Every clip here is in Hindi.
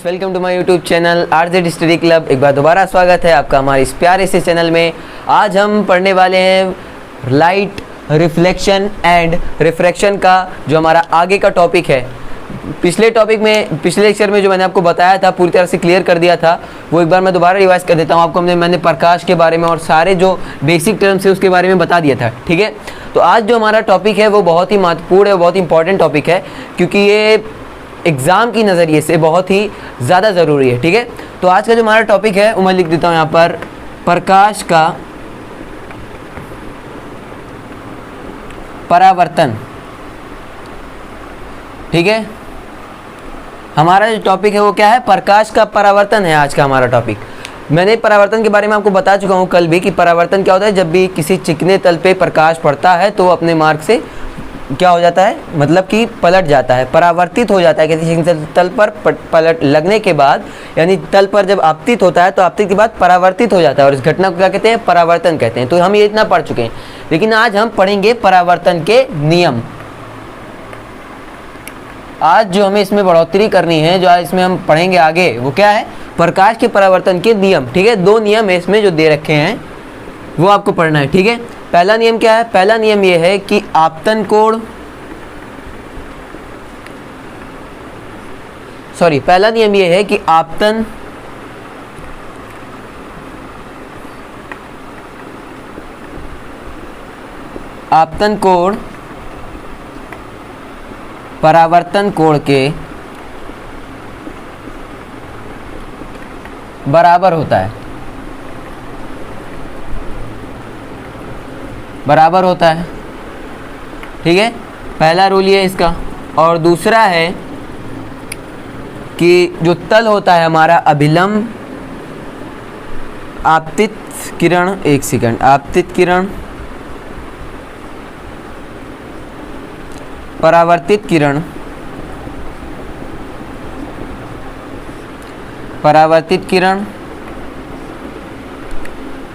Welcome to my YouTube channel RZ study club. एक बार दोबारा स्वागत है आपका हमारे इस प्यारे से चैनल में। आज हम पढ़ने वाले हैं लाइट रिफ्लेक्शन एंड रिफ्रैक्शन का, जो हमारा आगे का टॉपिक है। पिछले लेक्चर में जो मैंने आपको बताया था, पूरी तरह से क्लियर कर दिया था, वो एक बार मैं दोबारा रिवाइज कर देता हूँ आपको। मैंने प्रकाश के बारे में और सारे जो बेसिक टर्म्स है उसके बारे में बता दिया था, ठीक है। तो आज जो हमारा टॉपिक है वो बहुत ही महत्वपूर्ण है, बहुत ही इंपॉर्टेंट टॉपिक है, क्योंकि ये एग्ज़ाम की नज़रिए से बहुत ही ज़्यादा ज़रूरी है, ठीक है। तो आज का जो हमारा टॉपिक है वो मैं लिख देता हूँ यहाँ पर, प्रकाश का परावर्तन, ठीक है। हमारा जो टॉपिक है वो क्या है, प्रकाश का परावर्तन है आज का हमारा टॉपिक। मैंने परावर्तन के बारे में आपको बता चुका हूँ कल भी कि परावर्तन क्या होता है। जब भी किसी चिकने तल पे प्रकाश पड़ता है तो अपने मार्ग से क्या हो जाता है, मतलब कि पलट जाता है, परावर्तित हो जाता है। किसी चिकने तल पर पलट लगने के बाद, यानी तल पर जब आपतित होता है तो आपतित के बाद परावर्तित हो जाता है, और इस घटना को क्या कहते हैं, परावर्तन कहते हैं। तो हम ये इतना पढ़ चुके हैं, लेकिन आज हम पढ़ेंगे परावर्तन के नियम। आज जो हमें इसमें बढ़ोतरी करनी है, जो आज इसमें हम पढ़ेंगे आगे, वो क्या है, प्रकाश के परावर्तन के नियम, ठीक है। दो नियम है इसमें जो दे रखे हैं, वो आपको पढ़ना है, ठीक है। पहला नियम क्या है, पहला नियम ये है कि आपतन कोण, पहला नियम ये है कि आपतन कोण परावर्तन कोण के बराबर होता है, बराबर होता है, ठीक है। पहला रूल ये है इसका। और दूसरा है कि जो तल होता है हमारा अभिलंब, आपतित किरण, एक सेकंड, आपतित किरण, परावर्तित किरण, परावर्तित किरण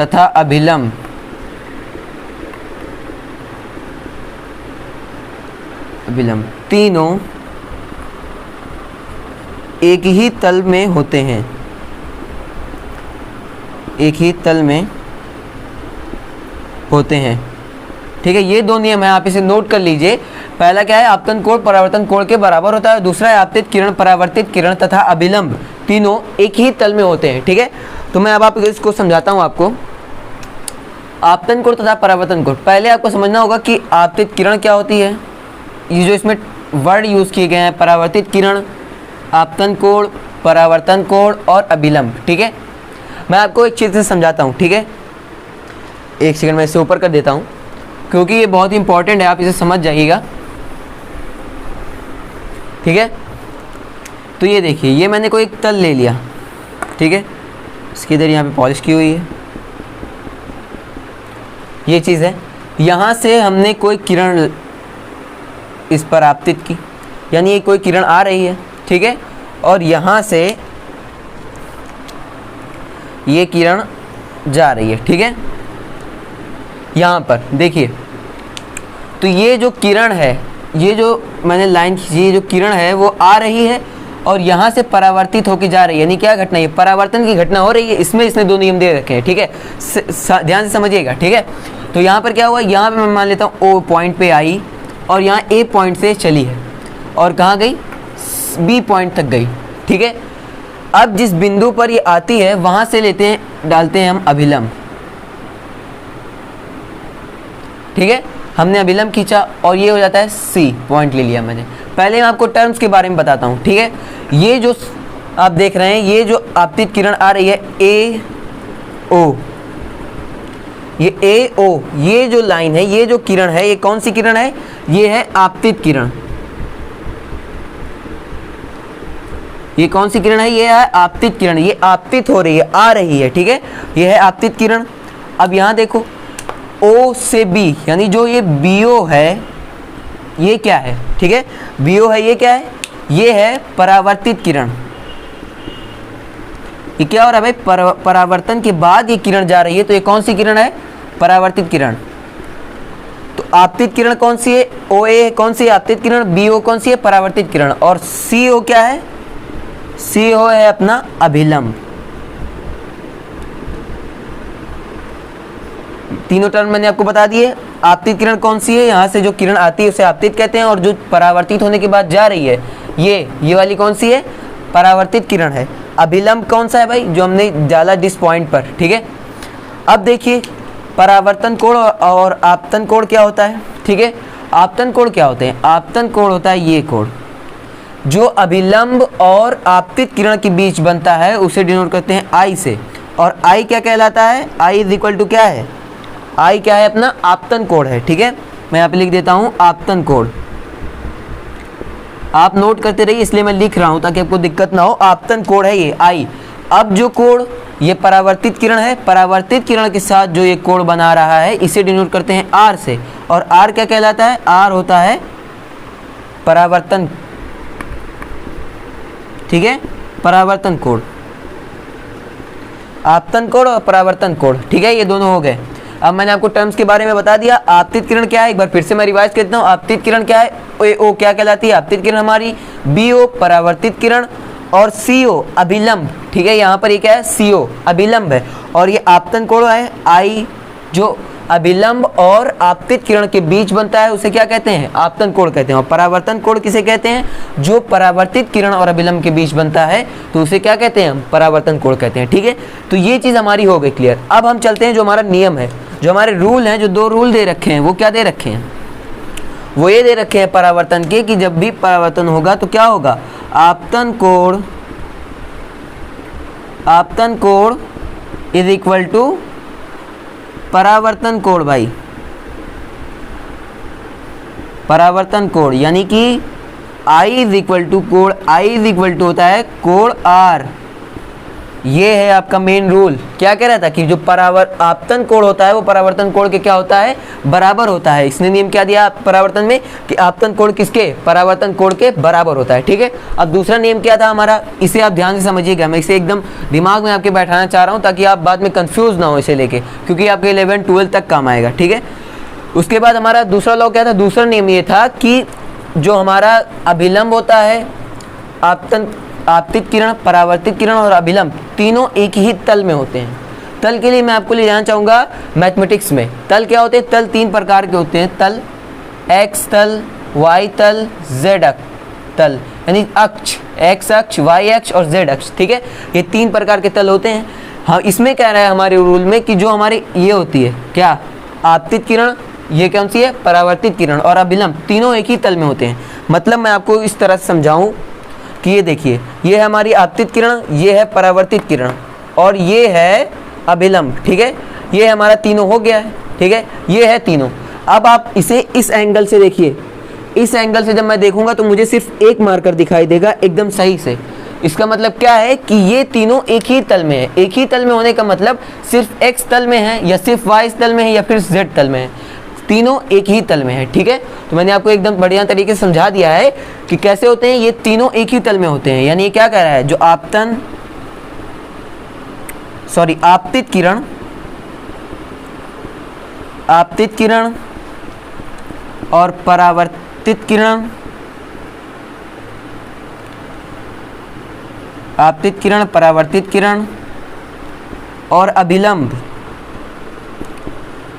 तथा अभिलंब तीनों एक ही तल में होते हैं, एक ही तल में होते हैं, ठीक है। ये दो नियम है, आप इसे नोट कर लीजिए। पहला क्या है, आपतन कोण परावर्तन कोण के बराबर होता है। दूसरा है आपतित किरण, परावर्तित किरण तथा अभिलंब तीनों एक ही तल में होते हैं, ठीक है। तो मैं अब आप इसको समझाता हूँ आपको। आपतन कोण तथा परावर्तन कोण, पहले आपको समझना होगा कि आपतित किरण क्या होती है। ये जो इसमें वर्ड यूज़ किए गए हैं, परावर्तित किरण, आपतन कोण, परावर्तन कोण और अभिलंब, ठीक है। मैं आपको एक चीज़ से समझाता हूँ, ठीक है। एक सेकंड मैं इसे ऊपर कर देता हूँ, क्योंकि ये बहुत ही इंपॉर्टेंट है, आप इसे समझ जाइएगा, ठीक है। तो ये देखिए, ये मैंने कोई एक तल ले लिया, ठीक है। इसकी इधर यहाँ पे पॉलिश की हुई है, ये चीज़ है। यहाँ से हमने कोई किरण इस पर आपतित की, यानी ये कोई किरण आ रही है, ठीक है। और यहाँ से ये किरण जा रही है, ठीक है। यहाँ पर देखिए, तो ये जो किरण है, ये जो मैंने लाइन खींची, ये जो किरण है वो आ रही है और यहाँ से परावर्तित होकर जा रही है। यानी क्या घटना, ये परावर्तन की घटना हो रही है। इसमें इसने दो नियम दे रखे हैं, ठीक है। ध्यान से समझिएगा, ठीक है। तो यहाँ पर क्या हुआ, यहाँ पे मैं मान लेता हूँ ओ पॉइंट पे आई और यहाँ ए पॉइंट से चली है और कहाँ गई, बी पॉइंट तक गई, ठीक है। अब जिस बिंदु पर ये आती है वहाँ से लेते हैं, डालते हैं हम अभिलंब, ठीक है। हमने अभिलंब खींचा और ये हो जाता है सी पॉइंट ले लिया मैंने। पहले मैं आपको टर्म्स के बारे में बताता हूँ, ठीक है। ये जो आप देख रहे हैं, ये जो आपतित किरण आ रही है ए ओ, ये ए ओ, ये जो लाइन है, ये जो किरण है, ये कौन सी किरण है, ये है आपतित किरण। ये कौन सी किरण है, ये है आपतित किरण। ये आपतित हो रही है, आ रही है, ठीक है। ये है आपतित किरण। अब यहाँ देखो, ओ से बी, यानी जो ये बीओ है, ये क्या है, ठीक है। बीओ है, ये क्या है, ये है परावर्तित किरण। ये क्या हो रहा है भाई, परावर्तन के बाद ये किरण जा रही है, तो ये कौन सी किरण है, परावर्तित किरण। तो आपतित किरण कौन सी है, ओ ए कौन सी है आपतित किरण, बी ओ कौन सी है परावर्तित किरण, और सी ओ क्या है CO है अपना अभिलंब। तीनों टर्म मैंने आपको बता दिए। आपतित किरण कौन सी है, यहाँ से जो किरण आती है उसे आपतित कहते हैं, और जो परावर्तित होने के बाद जा रही है ये वाली कौन सी है, परावर्तित किरण है। अभिलंब कौन सा है भाई, जो हमने डाला जिस पॉइंट पर, ठीक है। अब देखिए परावर्तन कोण और आपतन कोण क्या होता है, ठीक है। आपतन कोण क्या होते हैं, आपतन कोण होता है ये कोण जो अभिलंब और आपतित किरण के बीच बनता है, उसे डिनोट करते हैं I से। और I क्या कहलाता है, I इज इक्वल टू क्या है, I क्या है अपना आपतन कोण है, ठीक है। मैं यहाँ पे लिख देता हूँ आपतन कोण, आप नोट करते रहिए इसलिए मैं लिख रहा हूँ ताकि आपको दिक्कत ना हो। आपतन कोण है ये I। अब जो कोण ये परावर्तित किरण है, परावर्तित किरण के साथ जो ये कोण बना रहा है इसे डिनोट करते हैं R से। और R क्या कहलाता है, R होता है परावर्तन, ठीक है, परावर्तन कोण। आपतन कोण और परावर्तन कोण, ठीक है, ये दोनों हो गए। अब मैंने आपको टर्म्स के बारे में बता दिया। आपतित किरण क्या है, एक बार फिर से मैं रिवाइज करता हूँ। आपतित किरण क्या है, ओ क्या कहलाती है आपतित किरण हमारी, BO परावर्तित किरण, और CO अभिलंब, ठीक है। यहाँ पर ये क्या है, CO अभिलंब है, और ये आपतन कोण है I जो अभिलंब और आपतित किरण के बीच बनता है उसे क्या कहते हैं, आपतन कोण कहते हैं। और परावर्तन कोण किसे कहते हैं, जो परावर्तित किरण और अभिलंब के बीच बनता है तो उसे क्या कहते हैं, हम परावर्तन कोण कहते हैं, ठीक है। तो ये चीज़ हमारी हो गई क्लियर। अब हम चलते हैं जो हमारा नियम है, जो हमारे रूल हैं, जो 2 रूल दे रखे हैं, वो क्या दे रखे हैं, वो ये दे रखे हैं परावर्तन के कि जब भी परावर्तन होगा तो क्या होगा, आपतन कोण इज इक्वल टू परावर्तन कोण भाई, परावर्तन कोण, यानी कि I इज इक्वल टू कोण, I इज इक्वल टू होता है कोण R। ये है आपका मेन रूल। क्या कह रहा था कि जो आपतन कोण होता है वो परावर्तन कोण के क्या होता है, बराबर होता है। इसने नियम क्या दिया परावर्तन में कि आपतन कोण किसके, परावर्तन कोण के बराबर होता है, ठीक है। अब दूसरा नियम क्या था हमारा, इसे आप ध्यान से समझिएगा, मैं इसे एकदम दिमाग में आपके बैठाना चाह रहा हूँ ताकि आप बाद में कंफ्यूज ना हो इसे लेके, क्योंकि आपके 11-12 तक काम आएगा, ठीक है। उसके बाद हमारा दूसरा लॉ क्या था, दूसरा नियम ये था कि जो हमारा अभिलंब होता है, आपतित किरण, परावर्तित किरण और अभिलंब तीनों एक ही तल में होते हैं। तल के लिए मैं आपको ले जाना चाहूँगा मैथमेटिक्स में। तल क्या होते हैं, तल 3 प्रकार के होते हैं। तल X तल, Y तल, Z तल, यानी अक्ष, X अक्ष, Y अक्ष और Z अक्ष, ठीक है। ये 3 प्रकार के तल होते हैं। हाँ, इसमें कह रहा है हमारे रूल में कि जो हमारी ये होती है क्या, आपतित किरण, ये कौन सी है, परावर्तित किरण, और अभिलंब तीनों एक ही तल में होते हैं। मतलब मैं आपको इस तरह से समझाऊं कि ये देखिए, ये है हमारी आपतित किरण, ये है परावर्तित किरण और ये है अभिलंब, ठीक है। ये हमारा तीनों हो गया है, ठीक है, ये है तीनों। अब आप इसे इस एंगल से देखिए, इस एंगल से जब मैं देखूंगा तो मुझे सिर्फ एक मार्कर दिखाई देगा एकदम सही से। इसका मतलब क्या है कि ये तीनों एक ही तल में है। एक ही तल में होने का मतलब सिर्फ x तल में है या सिर्फ y तल में है या फिर z तल में है, तीनों एक ही तल में है, ठीक है। तो मैंने आपको एकदम बढ़िया तरीके से समझा दिया है कि कैसे होते हैं, ये तीनों एक ही तल में होते हैं। यानी ये क्या कह रहा है, जो आपतित किरण और परावर्तित किरण, आपतित किरण, परावर्तित किरण और अभिलंब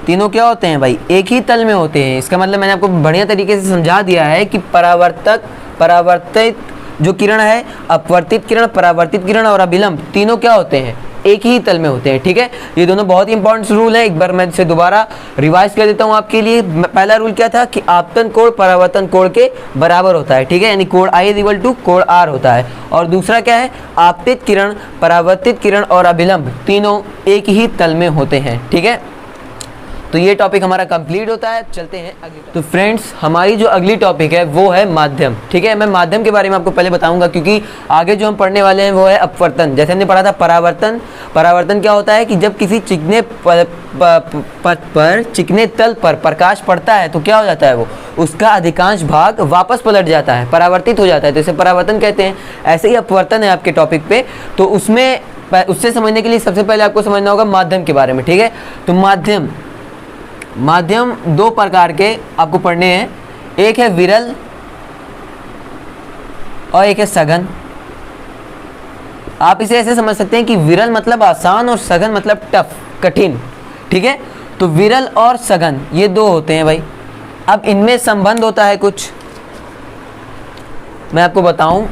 तीनों क्या होते हैं भाई, एक ही तल में होते हैं। इसका मतलब मैंने आपको बढ़िया तरीके से समझा दिया है कि परावर्तित जो किरण है, अपवर्तित किरण, परावर्तित किरण और अभिलंब तीनों क्या होते हैं, एक ही तल में होते हैं, ठीक है। ये दोनों बहुत ही इंपॉर्टेंट रूल है। एक बार मैं इसे दोबारा रिवाइज कर देता हूँ आपके लिए। पहला रूल क्या था कि आपतन कोण परावर्तन कोण के बराबर होता है, ठीक है, यानी कोण I इज इक्वल टू कोण R होता है। और दूसरा क्या है, आपतित किरण, परावर्तित किरण और अभिलंब तीनों एक ही तल में होते हैं, ठीक है। तो ये टॉपिक हमारा कंप्लीट होता है। चलते हैं अगली। तो फ्रेंड्स, हमारी जो अगली टॉपिक है वो है माध्यम, ठीक है। मैं माध्यम के बारे में आपको पहले बताऊंगा क्योंकि आगे जो हम पढ़ने वाले हैं वो है अपवर्तन। जैसे हमने पढ़ा था परावर्तन, परावर्तन क्या होता है कि जब किसी चिकने चिकने तल पर प्रकाश पड़ता है तो क्या हो जाता है, वो उसका अधिकांश भाग वापस पलट जाता है, परावर्तित हो जाता है, तो इसे परावर्तन कहते हैं। ऐसे ही अपवर्तन है आपके टॉपिक पे। तो उससे समझने के लिए सबसे पहले आपको समझना होगा माध्यम के बारे में, ठीक है। तो माध्यम 2 प्रकार के आपको पढ़ने हैं, एक है विरल और एक है सघन। आप इसे ऐसे समझ सकते हैं कि विरल मतलब आसान और सघन मतलब टफ, कठिन। ठीक है, तो विरल और सघन ये दो होते हैं भाई। अब इनमें संबंध होता है कुछ, मैं आपको बताऊं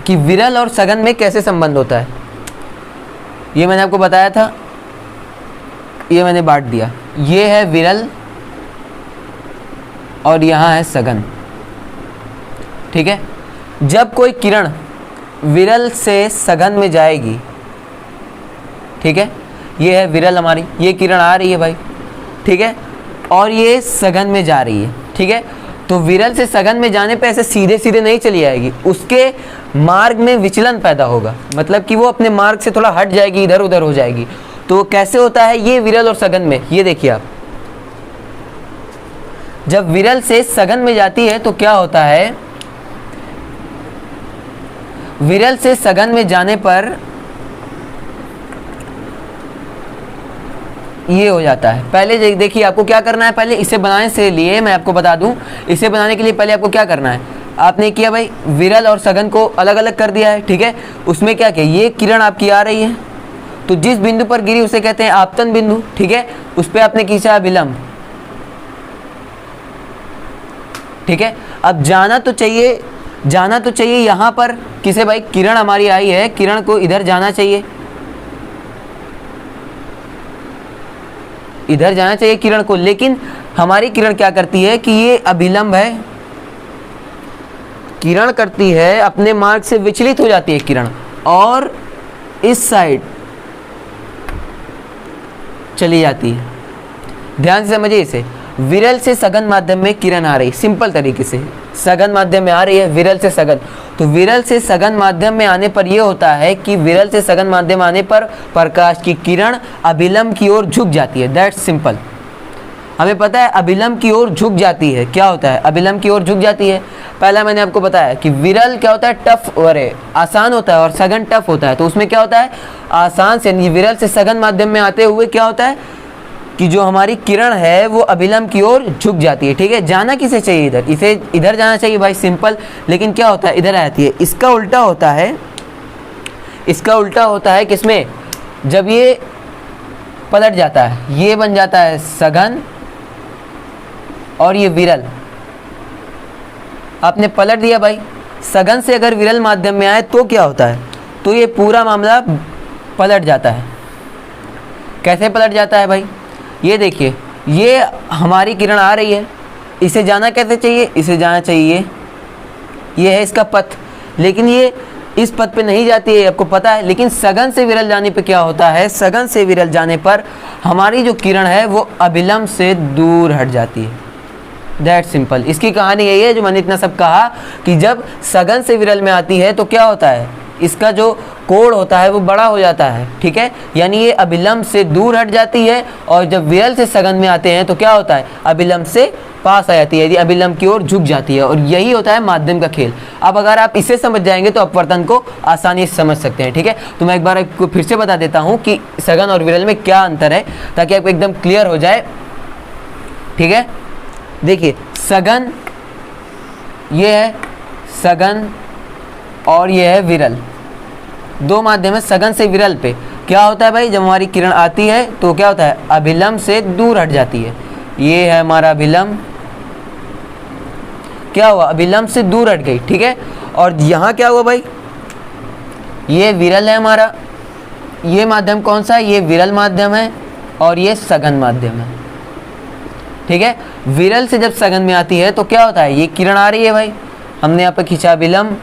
कि विरल और सघन में कैसे संबंध होता है। ये मैंने आपको बताया था, ये मैंने बांट दिया। ये है विरल और यहाँ है सघन। ठीक है, जब कोई किरण विरल से सघन में जाएगी, ठीक है, ये है विरल हमारी, ये किरण आ रही है भाई, ठीक है, और ये सघन में जा रही है। ठीक है, तो विरल से सघन में जाने पे ऐसे सीधे सीधे नहीं चली आएगी, उसके मार्ग में विचलन पैदा होगा, मतलब कि वो अपने मार्ग से थोड़ा हट जाएगी, इधर उधर हो जाएगी। तो कैसे होता है ये विरल और सघन में, ये देखिए आप, जब विरल से सघन में जाती है तो क्या होता है, विरल से सघन में जाने पर ये हो जाता है। पहले देखिए आपको क्या करना है, पहले इसे बनाने से लिए मैं आपको बता दूं, इसे बनाने के लिए पहले आपको क्या करना है, आपने किया भाई विरल और सघन को अलग अलग कर दिया है। ठीक है, उसमें क्या किया, ये किरण आपकी आ रही है, तो जिस बिंदु पर गिरी उसे कहते हैं आपतन बिंदु। ठीक है, उस पर आपने खींचा अभिलंब। ठीक है, अब जाना तो चाहिए यहाँ पर किसे भाई, किरण हमारी आई है, किरण को इधर जाना चाहिए, इधर जाना चाहिए किरण को, लेकिन हमारी किरण क्या करती है कि ये अभिलंब है, किरण करती है अपने मार्ग से विचलित हो जाती है किरण और इस साइड चली जाती है। ध्यान से समझिए इसे, विरल से सघन माध्यम में किरण आ रही, सिंपल तरीके से सघन माध्यम में आ रही है, विरल से सघन, तो विरल से सघन माध्यम में आने पर यह होता है कि विरल से सघन माध्यम आने पर प्रकाश की किरण अभिलंब की ओर झुक जाती है। दैट्स सिंपल, हमें पता है अभिलंब की ओर झुक जाती है। क्या होता है, अभिलंब की ओर झुक जाती है। पहला मैंने आपको बताया कि विरल क्या होता है, टफ और आसान होता है और सघन टफ होता है। तो उसमें क्या होता है, आसान से विरल से सघन माध्यम में आते हुए क्या होता है कि जो हमारी किरण है वो अभिलंब की ओर झुक जाती है। ठीक है, जाना किसे चाहिए, इधर, इसे इधर जाना चाहिए भाई, सिंपल, लेकिन क्या होता है इधर आती है। इसका उल्टा होता है, इसका उल्टा होता है किसमें, जब ये पलट जाता है, ये बन जाता है सघन और ये विरल, आपने पलट दिया भाई, सघन से अगर विरल माध्यम में आए तो क्या होता है, तो ये पूरा मामला पलट जाता है। कैसे पलट जाता है भाई, ये देखिए, ये हमारी किरण आ रही है, इसे जाना कैसे चाहिए, इसे जाना चाहिए, ये है इसका पथ, लेकिन ये इस पथ पे नहीं जाती है, आपको पता है। लेकिन सघन से विरल जाने पे क्या होता है, सघन से विरल जाने पर हमारी जो किरण है वो अभिलंब से दूर हट जाती है। दैट सिंपल, इसकी कहानी यही है जो मैंने इतना सब कहा कि जब सघन से विरल में आती है तो क्या होता है, इसका जो कोण होता है वो बड़ा हो जाता है। ठीक है, यानी ये अभिलंब से दूर हट जाती है, और जब विरल से सघन में आते हैं तो क्या होता है, अभिलंब से पास आ जाती है, यदि अभिलंब की ओर झुक जाती है, और यही होता है माध्यम का खेल। अब अगर आप इसे समझ जाएंगे तो अपवर्तन को आसानी से समझ सकते हैं। ठीक है, तो मैं एक बार आपको फिर से बता देता हूँ कि सघन और विरल में क्या अंतर है, ताकि आपको एकदम क्लियर हो जाए। ठीक है, देखिए सघन, ये है सघन और ये है विरल, दो माध्यम है। सघन से विरल पे क्या होता है भाई, जब हमारी किरण आती है तो क्या होता है, अभिलंब से दूर हट जाती है। ये है हमारा अभिलंब, क्या हुआ, अभिलंब से दूर हट गई। ठीक है, और यहाँ क्या हुआ भाई, ये विरल है हमारा, ये माध्यम कौन सा है, ये विरल माध्यम है और ये सघन माध्यम है। ठीक है, विरल से जब सघन में आती है तो क्या होता है, ये किरण आ रही है भाई, हमने यहाँ पे खींचा अभिलंब,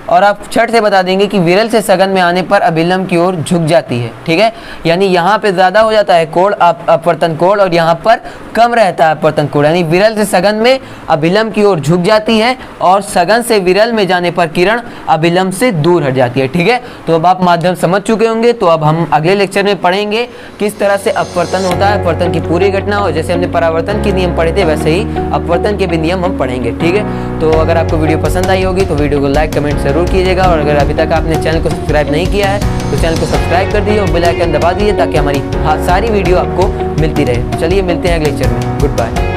और आप छठ से बता देंगे कि विरल से सघन में आने पर अभिलंब की ओर झुक जाती है। ठीक है, यानी यहाँ पे ज़्यादा हो जाता है कोण, अपवर्तन कोण, और यहाँ पर कम रहता है अपवर्तन कोण। यानी विरल से सघन में अभिलंब की ओर झुक जाती है और सघन से विरल में जाने पर किरण अभिलंब से दूर हट जाती है। ठीक है, तो अब आप माध्यम समझ चुके होंगे। तो अब हम अगले लेक्चर में पढ़ेंगे किस तरह से अपवर्तन होता है, अपवर्तन की पूरी घटना, और जैसे हमने परावर्तन के नियम पढ़े थे वैसे ही अपवर्तन के भी नियम हम पढ़ेंगे। ठीक है, तो अगर आपको वीडियो पसंद आई होगी तो वीडियो को लाइक कमेंट जरूर कीजिएगा, और अगर अभी तक आपने चैनल को सब्सक्राइब नहीं किया है तो चैनल को सब्सक्राइब कर दीजिए और बेल आइकन दबा दीजिए, ताकि हमारी सारी वीडियो आपको मिलती रहे। चलिए मिलते हैं अगले लेक्चर में, गुड बाय।